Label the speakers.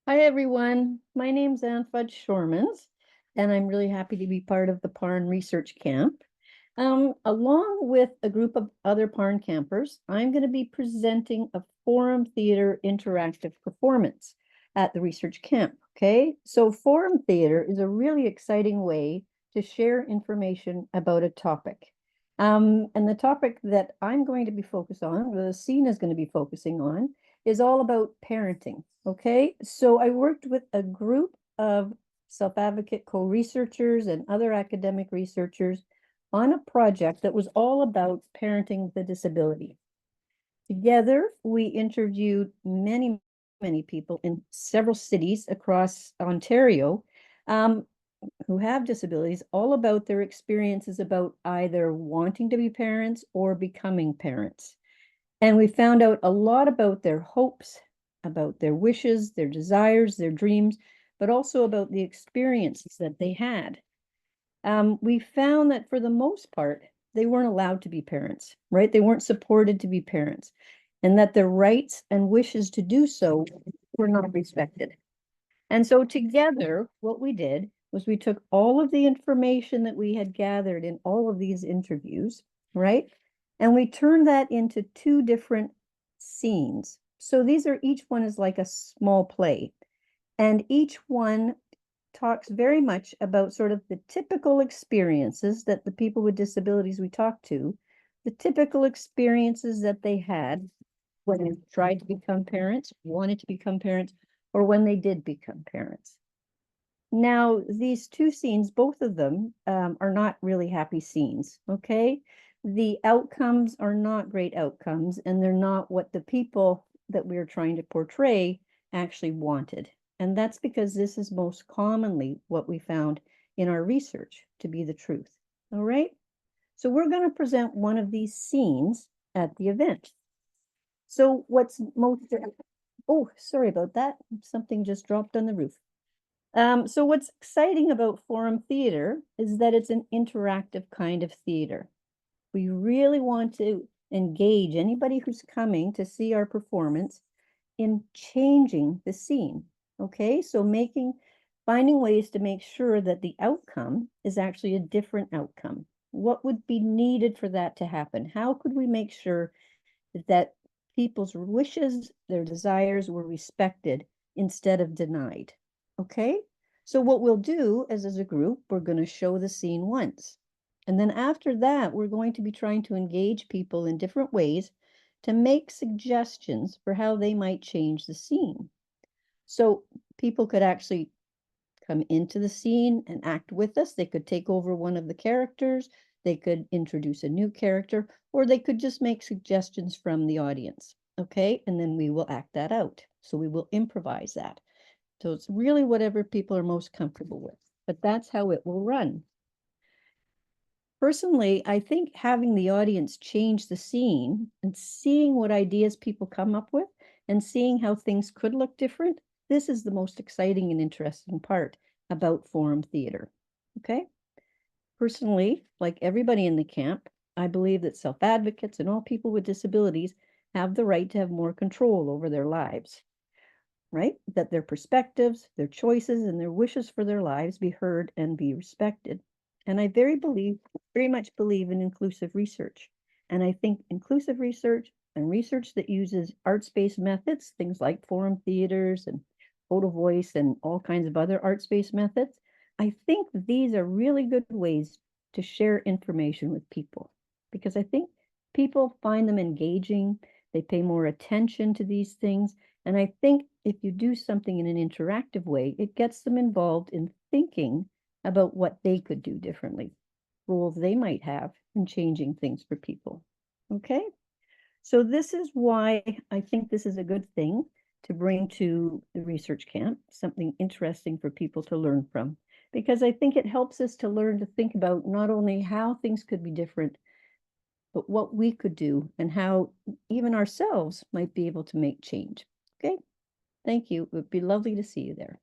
Speaker 1: Hi, everyone. My name's Ann Fudge Shormans, and I'm really happy to be part of the Parn Research Camp. Along with a group of other Parn campers, I'm going to be presenting a Forum Theater interactive performance at the research camp. Okay, so Forum Theater is a really exciting way to share information about a topic. And the topic that I'm going to be focused on, the scene is going to be focusing on, is all about parenting. Okay, so I worked with a group of self-advocate co-researchers and other academic researchers on a project that was all about parenting with a disability. Together, we interviewed many people in several cities across Ontario um, who have disabilities, all about their experiences about either wanting to be parents or becoming parents. And we found out a lot about their hopes, about their wishes, their desires, their dreams, but also about the experiences that they had. We found that for the most part, they weren't allowed to be parents, right? They weren't supported to be parents, and that their rights and wishes to do so were not respected. And so together, what we did was we took all of the information that we had gathered in all of these interviews, right? And we turned that into two different scenes. So these are each one is like a small play. And each one talks very much about sort of the typical experiences that the people with disabilities we talked to, the typical experiences that they had when they tried to become parents, wanted to become parents, or when they did become parents. Now, these two scenes, both of them, are not really happy scenes, okay? The outcomes are not great outcomes, and they're not what the people that we're trying to portray actually wanted. And that's because this is most commonly what we found in our research to be the truth. All right? So we're going to present one of these scenes at the event. So what's most, oh, sorry about that. Something just dropped on the roof. So what's exciting about Forum Theater is that it's an interactive kind of theater. We really want to engage anybody who's coming to see our performance in changing the scene. Okay, so finding ways to make sure that the outcome is actually a different outcome. What would be needed for that to happen? How could we make sure that people's wishes, their desires were respected instead of denied? Okay, so what we'll do is as a group, we're going to show the scene once. And then after that, we're going to be trying to engage people in different ways to make suggestions for how they might change the scene. So people could actually come into the scene and act with us. They could take over one of the characters. They could introduce a new character, or they could just make suggestions from the audience. Okay, and then we will act that out. So we will improvise that. So it's really whatever people are most comfortable with, but that's how it will run. Personally, I think having the audience change the scene and seeing what ideas people come up with and seeing how things could look different, this is the most exciting and interesting part about Forum Theater. Okay? Personally, like everybody in the camp, I believe that self-advocates and all people with disabilities have the right to have more control over their lives, right? That their perspectives, their choices, and their wishes for their lives be heard and be respected. And I very much believe in inclusive research. And I think inclusive research and research that uses arts-based methods, things like forum theaters and photo voice and all kinds of other arts-based methods, I think these are really good ways to share information with people because I think people find them engaging, they pay more attention to these things, and I think if you do something in an interactive way, it gets them involved in thinking about what they could do differently, roles they might have in changing things for people. Okay, so this is why I think this is a good thing to bring to the research camp, something interesting for people to learn from, because I think it helps us to learn to think about not only how things could be different, but what we could do and how even ourselves might be able to make change. Okay, thank you. It would be lovely to see you there.